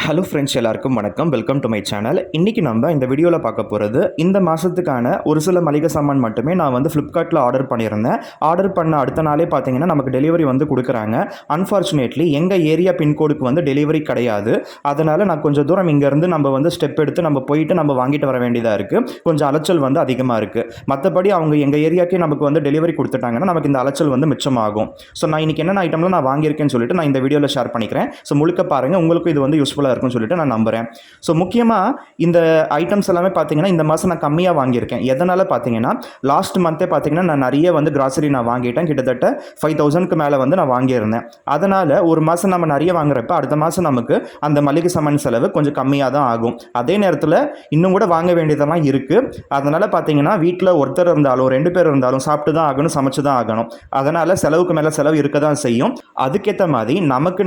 Hello friends, எல்லாருக்கும் வணக்கம். Welcome to my channel. இன்றைக்கி நம்ம இந்த வீடியோவில் பார்க்க போகிறது இந்த மாதத்துக்கான ஒரு சில மளிகை சாமான் மட்டுமே நான் வந்து ஃப்ளிப்கார்ட்டில் ஆர்டர் பண்ணியிருந்தேன். ஆர்டர் பண்ண அடுத்த நாளே பார்த்தீங்கன்னா நமக்கு டெலிவரி வந்து கொடுக்குறாங்க. அன்ஃபார்ச்சுனேட்லி எங்கள் ஏரியா பின்கோடுக்கு வந்து டெலிவரி கிடையாது. அதனால் நான் கொஞ்சம் தூரம் இங்கேருந்து நம்ம வந்து ஸ்டெப் எடுத்து நம்ம போயிட்டு நம்ம வாங்கிட்டு வர வேண்டியதாக இருக்குது. கொஞ்சம் அலைச்சல் வந்து அதிகமாக இருக்குது. மற்றபடி அவங்க எங்கள் ஏரியாக்கே நமக்கு வந்து டெலிவரி கொடுத்துட்டாங்கன்னா நமக்கு இந்த அலைச்சல் வந்து மிச்சமாகும். ஸோ நான் இன்றைக்கி என்னென்ன ஐட்டம்லாம் நான் வாங்கியிருக்கேன்னு சொல்லிட்டு நான் இந்த வீடியோவில் ஷேர் பண்ணிக்கிறேன். ஸோ முழுக்க பாருங்கள், உங்களுக்கும் இது வந்து யூஸ்ஃபுல்லாக இருக்கும்னு சொல்லிட்டு நான் நம்புகிறேன். ஸோ முக்கியமாக இந்த ஐட்டம்ஸ் எல்லாமே பார்த்தீங்கன்னா இந்த மாதம் நான் கம்மியாக வாங்கியிருக்கேன். எதனால் பார்த்தீங்கன்னா லாஸ்ட் மந்த்தே பார்த்தீங்கன்னா நான் நிறைய வந்து கிராசரி நான் வாங்கிட்டேன். கிட்டத்தட்ட 5,000க்கு மேலே வந்து நான் வாங்கியிருந்தேன். அதனால் ஒரு மாதம் நம்ம நிறைய வாங்குறப்ப அடுத்த மாதம் நமக்கு அந்த மளிகை சாமான் செலவு கொஞ்சம் கம்மியாக தான் ஆகும். அதே நேரத்தில் இன்னும் கூட வாங்க வேண்டியதெல்லாம் இருக்குது. அதனால் பார்த்தீங்கன்னா வீட்டில் ஒருத்தர் இருந்தாலும் 2 பேர் இருந்தாலும் சாப்பிட்டு தான் ஆகணும், சமைச்சு தான் ஆகணும். அதனால் செலவுக்கு மேலே செலவு இருக்க தான் செய்யும். அதுக்கேற்ற மாதிரி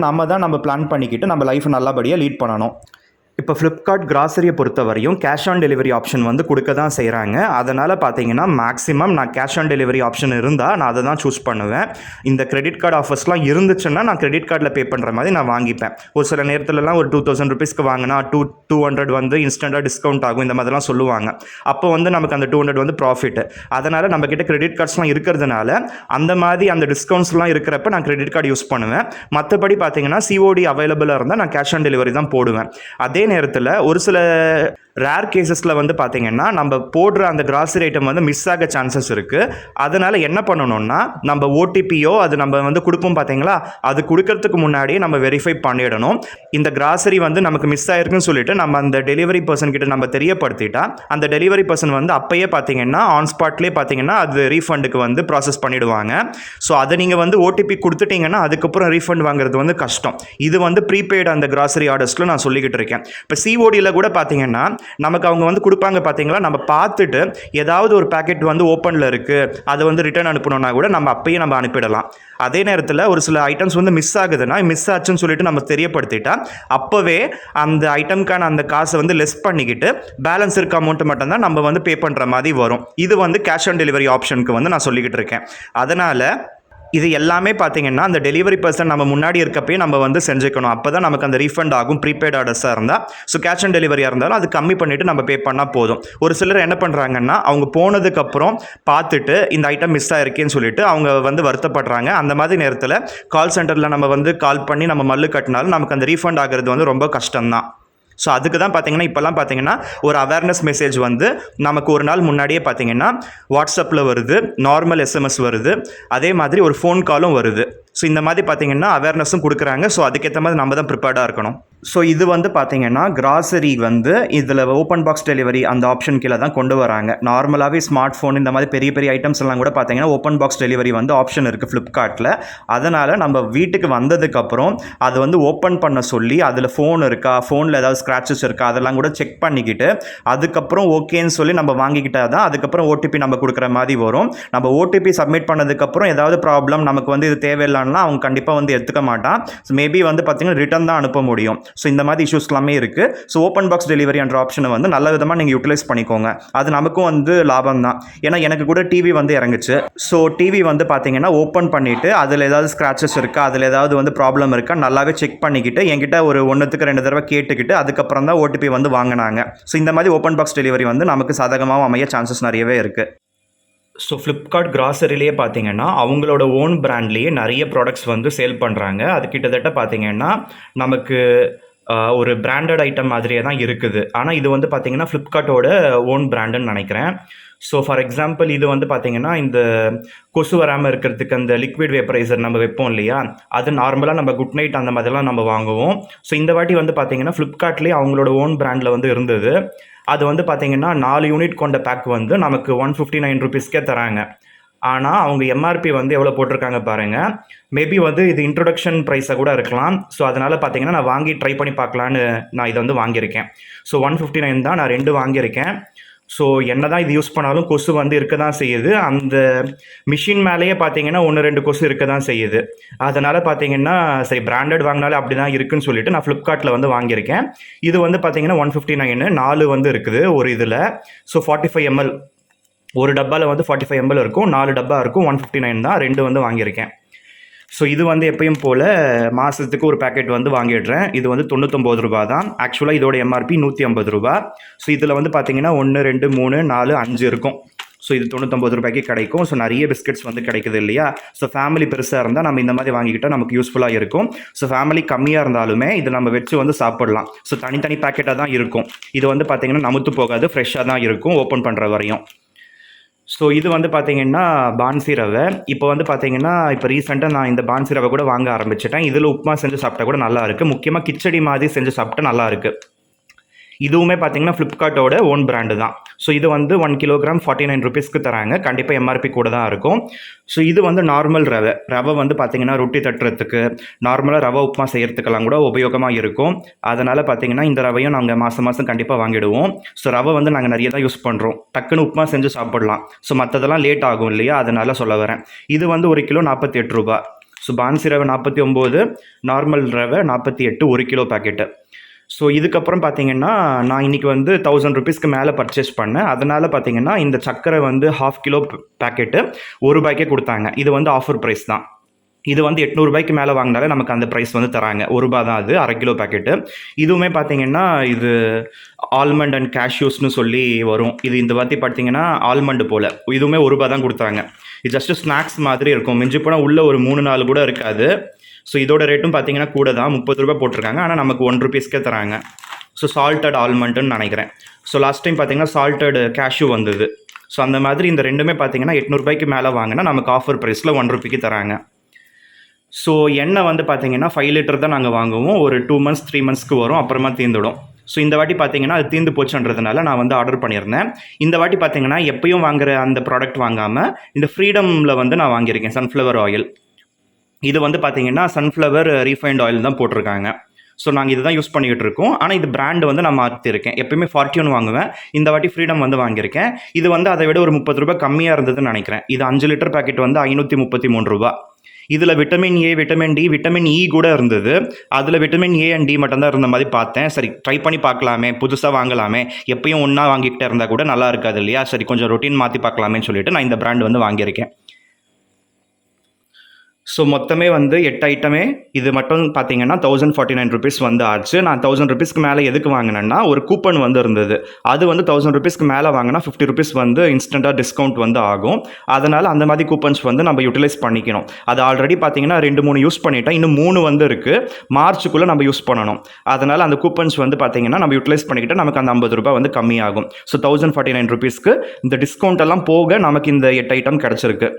நம்ம தான் நம்ம பிளான் பண்ணிக்கிட்டு நம்ம லைஃப் நல்லபடியாக லீட் பண்ணணும். இப்போ ஃப்ளிப்கார்ட் கிராசரியை பொறுத்த வரையும் கேஷ் ஆன் டெலிவரி ஆப்ஷன் வந்து கொடுக்க தான் செய்கிறாங்க. அதனால் பார்த்தீங்கன்னா மேக்ஸிமம் நான் கேஷ் ஆன் டெலிவரி ஆப்ஷன் இருந்தால் நான் அதை தான் சூஸ் பண்ணுவேன். இந்த கிரெடிட் கார்டு ஆஃபர்ஸ்லாம் இருந்துச்சுன்னா நான் கிரெடிட் கார்டில் பே பண்ணுற மாதிரி நான் வாங்கிப்பேன். ஒரு சில நேரத்துலலாம் ஒரு 2,000 ருபீஸ்க்கு வாங்கினா 200 வந்து இன்ஸ்டண்ட்டாக டிஸ்கவுண்ட் ஆகும், இந்த மாதிரிலாம் சொல்லுவாங்க. அப்போ வந்து நமக்கு அந்த 200 வந்து ப்ராஃபிட். அதனால் நம்மக்கிட்ட கிரெடிட் கார்ட்ஸ்லாம் இருக்கிறதுனால அந்த மாதிரி அந்த டிஸ்கவுண்ட்ஸ்லாம் இருக்கிறப்ப நான் கிரெடிட் கார்டு யூஸ் பண்ணுவேன். மற்றபடி பார்த்தீங்கன்னா சிஓடி அவைலபிளாக இருந்தால் நான் கேஷ் ஆன் டெலிவரி தான் போடுவேன். அதே நேரத்தில் ஒரு சில ரேர் கேசஸில் வந்து பார்த்திங்கன்னா நம்ம போடுற அந்த கிராசரி ஐட்டம் வந்து மிஸ் ஆக சான்சஸ் இருக்குது. அதனால் என்ன பண்ணணும்னா நம்ம ஓடிபியோ அது நம்ம வந்து கொடுப்போம் பார்த்தீங்களா, அது கொடுக்கறதுக்கு முன்னாடியே நம்ம வெரிஃபை பண்ணிடணும். இந்த கிராசரி வந்து நமக்கு மிஸ் ஆகிருக்குன்னு சொல்லிட்டு நம்ம அந்த டெலிவரி பர்சன் கிட்ட நம்ம தெரியப்படுத்திட்டா அந்த டெலிவரி பர்சன் வந்து அப்பயே பார்த்தீங்கன்னா ஆன் ஸ்பாட்லேயே பார்த்தீங்கன்னா அது ரீஃபண்டுக்கு வந்து ப்ராசஸ் பண்ணிவிடுவாங்க. ஸோ அதை நீங்கள் வந்து ஓடிபி கொடுத்துட்டிங்கன்னா அதுக்கப்புறம் ரீஃபண்ட் வாங்குறது வந்து கஷ்டம். இது வந்து ப்ரீபெய்டு அந்த கிராசரி ஆர்டர்ஸில் நான் சொல்லிக்கிட்டு இருக்கேன். இப்போ சிஓடியில் கூட பார்த்தீங்கன்னா நமக்கு அவங்க வந்து கொடுப்பாங்க பார்த்தீங்களா, நம்ம பார்த்துட்டு ஏதாவது ஒரு பேக்கெட் வந்து ஓப்பனில் இருக்குது அதை வந்து ரிட்டர்ன் அனுப்பணுன்னா கூட நம்ம அப்பயே நம்ம அனுப்பிடலாம். அதே நேரத்தில் ஒரு சில ஐட்டம்ஸ் வந்து மிஸ் ஆகுதுன்னா மிஸ் ஆச்சுன்னு சொல்லிட்டு நம்ம தெரியப்படுத்திட்டா அப்போவே அந்த ஐட்டம்க்கான அந்த காசை வந்து லெஸ் பண்ணிக்கிட்டு பேலன்ஸ் இருக்க அமௌண்ட் மட்டும்தான் நம்ம வந்து பே பண்ணுற மாதிரி வரும். இது வந்து கேஷ் ஆன் டெலிவரி ஆப்ஷனுக்கு வந்து நான் சொல்லிக்கிட்டு இருக்கேன். அதனால் இது எல்லாமே பார்த்தீங்கன்னா அந்த டெலிவரி பர்சன் நம்ம முன்னாடி இருக்கப்பே நம்ம வந்து செஞ்சுக்கணும். அப்போ தான் நமக்கு அந்த ரீஃபண்ட் ஆகும். ப்ரீபெய்ட் ஆர்டர்ஸாக இருந்தால். ஸோ கேஷ் ஆன் டெலிவரியாக இருந்தாலும் அது கம்மி பண்ணிவிட்டு நம்ம பே பண்ணால் போதும். ஒரு சிலர் என்ன பண்ணுறாங்கன்னா அவங்க போனதுக்கப்புறம் பார்த்துட்டு இந்த ஐட்டம் மிஸ் ஆகிருக்கேன்னு சொல்லிட்டு அவங்க வந்து வருத்தப்படுறாங்க. அந்த மாதிரி நேரத்தில் கால் சென்டரில் நம்ம வந்து கால் பண்ணி நம்ம மல்லு கட்டினாலும் நமக்கு அந்த ரீஃபண்ட் ஆகிறது வந்து ரொம்ப கஷ்டம்தான். ஸோ அதுக்கு தான் பார்த்தீங்கன்னா இப்போல்லாம் பார்த்தீங்கன்னா ஒரு அவேர்னஸ் மெசேஜ் வந்து நமக்கு ஒரு நாள் முன்னாடியே பார்த்தீங்கன்னா வாட்ஸ்அப்பில் வருது, நார்மல் எஸ்எம்எஸ் வருது, அதே மாதிரி ஒரு ஃபோன் காலும் வருது. ஸோ இந்த மாதிரி பார்த்தீங்கன்னா அவேர்னஸும் கொடுக்குறாங்க. ஸோ அதுக்கேற்ற மாதிரி நம்ம தான் ப்ரிப்பேர்டாக இருக்கணும். ஸோ இது வந்து பார்த்தீங்கன்னா கிராசரி வந்து இதில் ஓப்பன் பாக்ஸ் டெலிவரி அந்த ஆப்ஷன் கீழே தான் கொண்டு வராங்க. நார்மலாகவே ஸ்மார்ட் ஃபோன் இந்த மாதிரி பெரிய பெரிய ஐட்டம்ஸ் எல்லாம் கூட பார்த்தீங்கன்னா ஓப்பன் பாக்ஸ் டெலிவரி வந்து ஆப்ஷன் இருக்குது ஃப்ளிப்கார்ட்டில். அதனால் நம்ம வீட்டுக்கு வந்ததுக்கப்புறம் அது வந்து ஓப்பன் பண்ண சொல்லி அதில் ஃபோன் இருக்கா, ஃபோனில் ஏதாவது ஸ்க்ராச்சஸ் இருக்கா அதெல்லாம் கூட செக் பண்ணிக்கிட்டு அதுக்கப்புறம் ஓகேன்னு சொல்லி நம்ம வாங்கிக்கிட்டால் தான் அதுக்கப்புறம் ஓடிபி நம்ம கொடுக்குற மாதிரி வரும். நம்ம ஓடிபி சப்மிட் பண்ணதுக்கப்புறம் ஏதாவது ப்ராப்ளம் நமக்கு வந்து இது தேவையில்லை அவங்க கண்டிப்பாக வந்து எடுத்துக்க மாட்டான். ஸோ மேபி வந்து பார்த்தீங்கன்னா ரிட்டர்ன் தான் அனுப்ப முடியும். ஸோ இந்த மாதிரி இஷ்யூஸ் எல்லாமே இருக்குது. ஸோ ஓப்பன் பாக்ஸ் டெலிவரி என்ற ஆப்ஷனை வந்து நல்ல விதமாக நீங்கள் யூட்டிலைஸ் பண்ணிக்கோங்க. அது நமக்கும் வந்து லாபம் தான். ஏன்னா எனக்கு கூட டிவி வந்து இறங்குச்சு. ஸோ டிவி வந்து பார்த்தீங்கன்னா ஓப்பன் பண்ணிவிட்டு அதில் ஏதாவது ஸ்க்ராச்சஸ் இருக்கா, அதில் ஏதாவது வந்து ப்ராப்ளம் இருக்கா நல்லாவே செக் பண்ணிக்கிட்டு என்கிட்ட ஒரு 1க்கு 2 தடவை கேட்டுக்கிட்டு அதுக்கப்புறம் தான் ஓடிபி வந்து வாங்கினாங்க. ஸோ இந்த மாதிரி ஓப்பன் பாக்ஸ் டெலிவரி வந்து நமக்கு சாதகமாக அமைய சான்சஸ் நிறையவே இருக்குது. ஸோ ஃப்ளிப்கார்ட் கிராசரிலேயே பார்த்தீங்கன்னா அவங்களோட ஓன் பிராண்ட்லேயே நிறைய ப்ராடக்ட்ஸ் வந்து சேல் பண்ணுறாங்க. அது கிட்டத்தட்ட பார்த்தீங்கன்னா நமக்கு ஒரு பிராண்டட் ஐட்டம் மாதிரியே தான் இருக்குது. ஆனால் இது வந்து பார்த்தீங்கன்னா ஃப்ளிப்கார்ட்டோட ஓன் பிராண்டுன்னு நினைக்கிறேன். ஸோ ஃபார் எக்ஸாம்பிள் இது வந்து பார்த்தீங்கன்னா இந்த கொசு வராமல் இருக்கிறதுக்கு அந்த லிக்விட் வேப்பரைசர் நம்ம வைப்போம் இல்லையா, அது நார்மலாக நம்ம குட் நைட் அந்த மாதிரிலாம் நம்ம வாங்குவோம். ஸோ இந்த வாட்டி வந்து பார்த்தீங்கன்னா ஃப்ளிப்கார்ட்லேயே அவங்களோட ஓன் பிராண்டில் வந்து இருந்தது. அது வந்து பார்த்தீங்கன்னா 4 யூனிட் கொண்ட பேக் வந்து நமக்கு 159 ருபீஸ்க்கே தராங்க. ஆனால் அவங்க எம்ஆர்பி வந்து எவ்வளோ போட்டிருக்காங்க பாருங்கள். மேபி வந்து இது இன்ட்ரொடக்ஷன் ப்ரைஸாக கூட இருக்கலாம். ஸோ அதனால் பார்த்தீங்கன்னா நான் வாங்கி ட்ரை பண்ணி பார்க்கலான்னு நான் இதை வந்து வாங்கியிருக்கேன். ஸோ 159 தான் நான் 2 வாங்கியிருக்கேன். ஸோ என்ன தான் இது யூஸ் பண்ணாலும் கொசு வந்து இருக்க தான் செய்யுது. அந்த மிஷின் மேலேயே பார்த்தீங்கன்னா 1-2 கொசு இருக்க தான் செய்யுது. அதனால் பார்த்தீங்கன்னா சரி பிராண்டட் வாங்கினாலே அப்படி தான் இருக்குன்னு சொல்லிட்டு நான் ஃப்ளிப்கார்ட்டில் வந்து வாங்கியிருக்கேன். இது வந்து பார்த்தீங்கன்னா 159 4 வந்து இருக்குது ஒரு இதில். ஸோ 45 ml ஒரு டப்பாவில் வந்து 45 ml இருக்கும், 4 டப்பா இருக்கும். 159 தான் 2 வந்து வாங்கியிருக்கேன். ஸோ இது வந்து எப்பயும் போல் மாதத்துக்கு ஒரு பேக்கெட் வந்து வாங்கிடுறேன். இது வந்து ரூ. 99 தான். ஆக்சுவலாக இதோட எம்ஆர்பி ரூ. 150. ஸோ இதில் வந்து பார்த்தீங்கன்னா 1, 2, 3, 4, 5 இருக்கும். ஸோ இது ரூ. 99 கிடைக்கும். ஸோ நிறைய பிஸ்கெட்ஸ் வந்து கிடைக்குது இல்லையா? ஸோ ஃபேமிலி பெருசாக இருந்தால் நம்ம இந்த மாதிரி வாங்கிக்கிட்டால் நமக்கு யூஸ்ஃபுல்லாக இருக்கும். ஸோ ஃபேமிலி கம்மியாக இருந்தாலுமே இது நம்ம வச்சு வந்து சாப்பிடலாம். ஸோ தனித்தனி பேக்கெட்டாக தான் இருக்கும். இது வந்து பார்த்தீங்கன்னா நமுத்து போகாது, ஃப்ரெஷ்ஷாக தான் இருக்கும் ஓப்பன் பண்ணுற வரையும். ஸோ இது வந்து பார்த்தீங்கன்னா பான்சி ரவை. இப்போ வந்து பார்த்தீங்கன்னா இப்போ ரீசெண்டாக நான் இந்த பான்சி ரவை கூட வாங்க ஆரம்பிச்சிட்டேன். இதில் உப்புமா செஞ்சு சாப்பிட்டா கூட நல்லா இருக்குது. முக்கியமாக கிச்சடி மாதிரி செஞ்சு சாப்பிட்டா நல்லா இருக்குது. இதுவுமே பார்த்தீங்கன்னா ஃப்ளிப்கார்ட்டோட ஓன் பிராண்டு தான். ஸோ இது வந்து 1 கிலோகிராம் ₹49 தராங்க. கண்டிப்பாக எம்ஆர்பி கூட தான் இருக்கும். ஸோ இது வந்து நார்மல் ரவை வந்து பார்த்தீங்கன்னா ரொட்டி தட்டுறதுக்கு, நார்மலாக ரவை உப்புமா செய்கிறதுக்கெல்லாம் கூட உபயோகமாக இருக்கும். அதனால் பார்த்தீங்கன்னா இந்த ரவையும் நாங்கள் மாதம் மாதம் கண்டிப்பாக வாங்கிடுவோம். ஸோ ரவை வந்து நாங்கள் நிறைய தான் யூஸ் பண்ணுறோம். டக்குன்னு உப்புமா செஞ்சு சாப்பிடலாம். ஸோ மற்றதெல்லாம் லேட் ஆகும் இல்லையா? அதனால் சொல்ல வரேன். இது வந்து 1 கிலோ ₹48. ஸோ பான்சி ரவை 49, நார்மல் ரவை 48, 1 கிலோ பேக்கெட்டு. ஸோ இதுக்கப்புறம் பார்த்தீங்கன்னா நான் இன்றைக்கி வந்து ₹1000 மேலே பர்ச்சேஸ் பண்ணேன். அதனால் பார்த்தீங்கன்னா இந்த சர்க்கரை வந்து 1/2 கிலோ பேக்கெட்டு ₹1 கொடுத்தாங்க. இது வந்து ஆஃபர் ப்ரைஸ் தான். இது வந்து ₹800 மேலே வாங்கினாலே நமக்கு அந்த ப்ரைஸ் வந்து தராங்க. ₹1 தான் அது, 1/2 கிலோ பேக்கெட்டு. இதுவுமே பார்த்தீங்கன்னா இது ஆல்மண்ட் அண்ட் கேஷ்யூஸ்னு சொல்லி வரும். இது இந்த வாட்டி பார்த்தீங்கன்னா ஆல்மண்டு போல். இதுவுமே ₹1 தான் கொடுத்தாங்க. இது ஜஸ்ட்டு ஸ்நாக்ஸ் மாதிரி இருக்கும். மிஞ்சி போனால் உள்ளே ஒரு 3, 4 கூட இருக்காது. ஸோ இதோட ரேட்டும் பார்த்தீங்கன்னா கூட தான், ₹30 போட்டிருக்காங்க. ஆனால் நமக்கு ₹1 தராங்க. ஸோ சால்ட்டட் ஆல்மண்ட்டுன்னு நினைக்கிறேன். ஸோ லாஸ்ட் டைம் பார்த்தீங்கன்னா சால்ட்டட் கேஷ்யூ வந்தது. ஸோ அந்த மாதிரி இந்த ரெண்டுமே பார்த்தீங்கன்னா ₹800 மேலே வாங்கினா நமக்கு ஆஃபர் ப்ரைஸில் ₹1 தராங்க. ஸோ எண்ணெய் வந்து பார்த்தீங்கன்னா 5 லிட்டர் தான் நாங்கள் வாங்குவோம். ஒரு 2 months 3 monthsக்கு வரும், அப்புறமா தீர்ந்துடும். ஸோ இந்த வாட்டி பார்த்தீங்கன்னா அது தீர்ந்து போச்சுன்றதுனால நான் வந்து ஆர்டர் பண்ணியிருந்தேன். இந்த வாட்டி பார்த்தீங்கன்னா எப்பயும் வாங்குற அந்த ப்ராடக்ட் வாங்காமல் இந்த ஃப்ரீடமில் வந்து நான் வாங்கியிருக்கேன் சன்ஃப்ளவர் ஆயில். இது வந்து பார்த்தீங்கன்னா சன்ஃப்ளவர் ரீஃபைண்ட் ஆயில் தான் போட்டிருக்காங்க. ஸோ நாங்கள் இதுதான் யூஸ் பண்ணிக்கிட்டு இருக்கோம். ஆனால் இது பிராண்டு வந்து நான் மாற்றிருக்கேன். எப்பயுமே ஃபார்ச்சூன் வாங்குவேன். இந்த வாட்டி ஃப்ரீடம் வந்து வாங்கியிருக்கேன். இது வந்து அதை விட ஒரு ₹30 கம்மியாக இருந்ததுன்னு நினைக்கிறேன். இது 5 லிட்டர் பேக்கெட் வந்து ₹533. இதில் vitamin A, vitamin D, vitamin E கூட இருந்தது. அதில் விட்டமின் ஏ அண்ட் டி மட்டும்தான் இருந்த மாதிரி பார்த்தேன். சரி ட்ரை பண்ணி பார்க்கலாமே, புதுசாக வாங்கலாமே, எப்பயும் ஒன்றா வாங்கிக்கிட்டே இருந்தால் கூட நல்லா இருக்காது இல்லையா? சரி கொஞ்சம் ரொட்டீன் மாற்றி பார்க்கலாமேன்னு சொல்லிட்டு நான் இந்த பிராண்ட் வந்து வாங்கியிருக்கேன். ஸோ மொத்தமே வந்து 8 ஐட்டமே இது மட்டும் பார்த்தீங்கன்னா ₹1049 வந்து ஆச்சு. நான் ₹1000 மேலே எதுக்கு வாங்கினேன்னா ஒரு கூப்பன் வந்து இருந்தது. அது வந்து ₹1000 மேலே வாங்கினா ₹50 வந்து இன்ஸ்டண்ட்டாக டிஸ்கவுண்ட் வந்து ஆகும். அதனால் அந்த மாதிரி கூப்பன்ஸ் வந்து நம்ம யூட்டிலைஸ் பண்ணிக்கணும். அது ஆல்ரெடி பார்த்தீங்கன்னா 2, 3 யூஸ் பண்ணிட்டேன். இன்னும் 3 வந்து இருக்குது. மார்ச்சுக்குள்ளே நம்ம யூஸ் பண்ணணும். அதனால் அந்த கூப்பன்ஸ் வந்து பார்த்தீங்கன்னா நம்ம யூட்டிலைஸ் பண்ணிக்கிட்டால் நமக்கு அந்த ₹50 வந்து கம்மியாகும். ஸோ ₹1049 இந்த டிஸ்கவுண்ட் எல்லாம் போக நமக்கு இந்த 8 ஐட்டம் கிடச்சிருக்கு.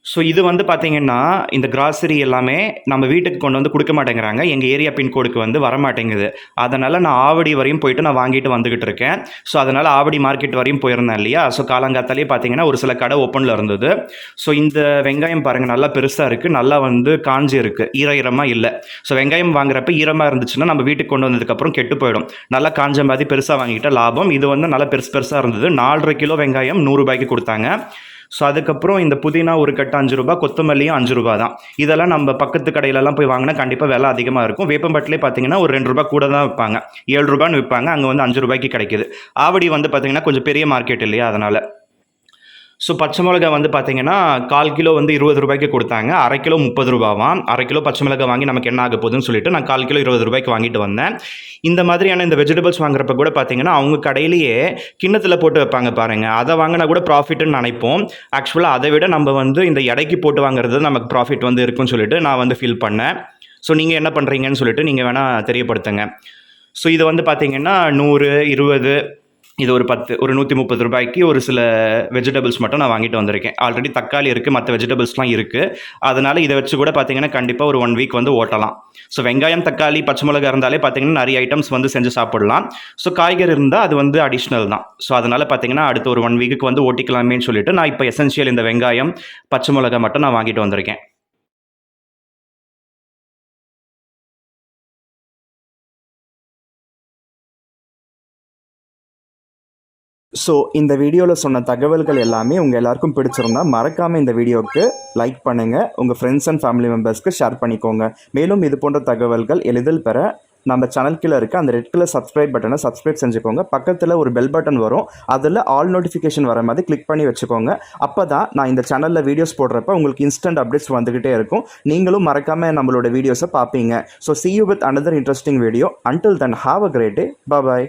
ஸோ இது வந்து பார்த்தீங்கன்னா இந்த கிராசரி எல்லாமே நம்ம வீட்டுக்கு கொண்டு வந்து கொடுக்க மாட்டேங்கிறாங்க. எங்கள் ஏரியா பின்கோடுக்கு வந்து வரமாட்டேங்குது. அதனால் நான் ஆவடி வரையும் போயிட்டு நான் வாங்கிட்டு வந்துக்கிட்டு இருக்கேன். ஸோ அதனால் ஆவடி மார்க்கெட் வரையும் போயிருந்தேன் இல்லையா? ஸோ காலங்காத்தாலே பார்த்தீங்கன்னா ஒரு சில கடை ஓப்பனில் இருந்தது. ஸோ இந்த வெங்காயம் பாருங்கள் நல்லா பெருசாக இருக்குது, நல்லா வந்து காஞ்சி இருக்குது, ஈரமாக இல்லை. ஸோ வெங்காயம் வாங்குறப்ப ஈரமாக இருந்துச்சுன்னா நம்ம வீட்டுக்கு கொண்டு வந்ததுக்கப்புறம் கெட்டு போயிடும். நல்லா காஞ்ச மாதிரி பெருசாக வாங்கிக்கிட்ட லாபம். இது வந்து நல்லா பெருசாக இருந்தது. 4.5 கிலோ வெங்காயம் ₹100 கொடுத்தாங்க. ஸோ அதுக்கப்புறம் இந்த புதினா ஒரு கட்டு ₹5, கொத்தமல்லியும் ₹5 தான். இதெல்லாம் நம்ம பக்கத்து கடையிலலாம் போய் வாங்கினா கண்டிப்பாக விலை அதிகமாக இருக்கும். வேப்பம்பட்டிலே பார்த்தீங்கன்னா ஒரு ₹2 கூட தான் விற்பாங்க. ₹7 விற்பாங்க. அங்கே வந்து ₹5 கிடைக்குது. ஆவடி வந்து பார்த்தீங்கன்னா கொஞ்சம் பெரிய மார்க்கெட் இல்லையா? அதனால். ஸோ பச்சை மிளகா வந்து பார்த்தீங்கன்னா 1/4 கிலோ வந்து ₹20 கொடுத்தாங்க. 1/2 கிலோ ₹30வாம். 1/2 கிலோ பச்சை மிளகா வாங்கி நமக்கு என்ன ஆக போகுதுன்னு சொல்லிட்டு நான் 1/4 கிலோ ₹20 வாங்கிட்டு வந்தேன். இந்த மாதிரியான இந்த வெஜிடபிள்ஸ் வாங்குறப்ப கூட பார்த்தீங்கன்னா அவங்க கடையிலேயே கிண்ணத்தில் போட்டு வைப்பாங்க பாருங்கள். அதை வாங்கினா கூட ப்ராஃபிட்னு நினைப்போம். ஆக்சுவலாக அதை விட நம்ம வந்து இந்த எடைக்கு போட்டு வாங்குறது நமக்கு ப்ராஃபிட் வந்து இருக்குன்னு சொல்லிட்டு நான் வந்து ஃபீல் பண்ணேன். ஸோ நீங்கள் என்ன பண்ணுறீங்கன்னு சொல்லிட்டு நீங்கள் வேணால் தெரியப்படுத்துங்க. ஸோ இது வந்து பார்த்தீங்கன்னா 100, 20, இது ஒரு 10, ஒரு ₹130 ஒரு சில வெஜிடபிள்ஸ் மட்டும் நான் வாங்கிட்டு வந்திருக்கேன். ஆல்ரெடி தக்காளி இருக்குது, மற்ற வெஜிடபிள்ஸ்லாம் இருக்குது. அதனால் இதை வச்சு கூட பார்த்தீங்கன்னா கண்டிப்பாக ஒரு 1 வீக் வந்து ஓட்டலாம். ஸோ வெங்காயம், தக்காளி, பச்சை மிளகா இருந்தாலே பார்த்தீங்கன்னா நிறைய ஐட்டம்ஸ் வந்து செஞ்சு சாப்பிடலாம். ஸோ காய்கறி இருந்தால் அது வந்து அடிஷ்னல் தான். ஸோ அதனால் பார்த்தீங்கன்னா அடுத்த ஒரு 1 வீக்குக்கு வந்து ஓட்டிக்கலாமேன்னு சொல்லிட்டு நான் இப்போ எசென்ஷியல் இந்த வெங்காயம், பச்சை மிளகா மட்டும் நான் வாங்கிட்டு வந்திருக்கேன். ஸோ இந்த வீடியோவில் சொன்ன தகவல்கள் எல்லாமே உங்கள் எல்லாருக்கும் பிடிச்சிருந்தா மறக்காமல் இந்த வீடியோவுக்கு லைக் பண்ணுங்கள். உங்கள் ஃப்ரெண்ட்ஸ் அண்ட் ஃபேமிலி மெம்பர்ஸ்க்கு ஷேர் பண்ணிக்கோங்க. மேலும் இது போன்ற தகவல்கள் எளிதில் பெற நம்ம சேனல் கீழே இருக்க அந்த ரெட் கலர் சப்ஸ்கிரைப் பட்டனை சப்ஸ்கிரைப் செஞ்சுக்கோங்க. பக்கத்தில் ஒரு பெல் பட்டன் வரும், அதில் ஆல் நோட்டிஃபிகேஷன் வர மாதிரி கிளிக் பண்ணி வச்சுக்கோங்க. அப்போ தான் நான் இந்த சேனலில் வீடியோஸ் போடுறப்ப உங்களுக்கு இன்ஸ்டன்ட் அப்டேட்ஸ் வந்துக்கிட்டே இருக்கும். நீங்களும் மறக்காமல் நம்மளோட வீடியோஸை பார்ப்பீங்க. So see you with another interesting video. Until then, have a great day. Bye bye.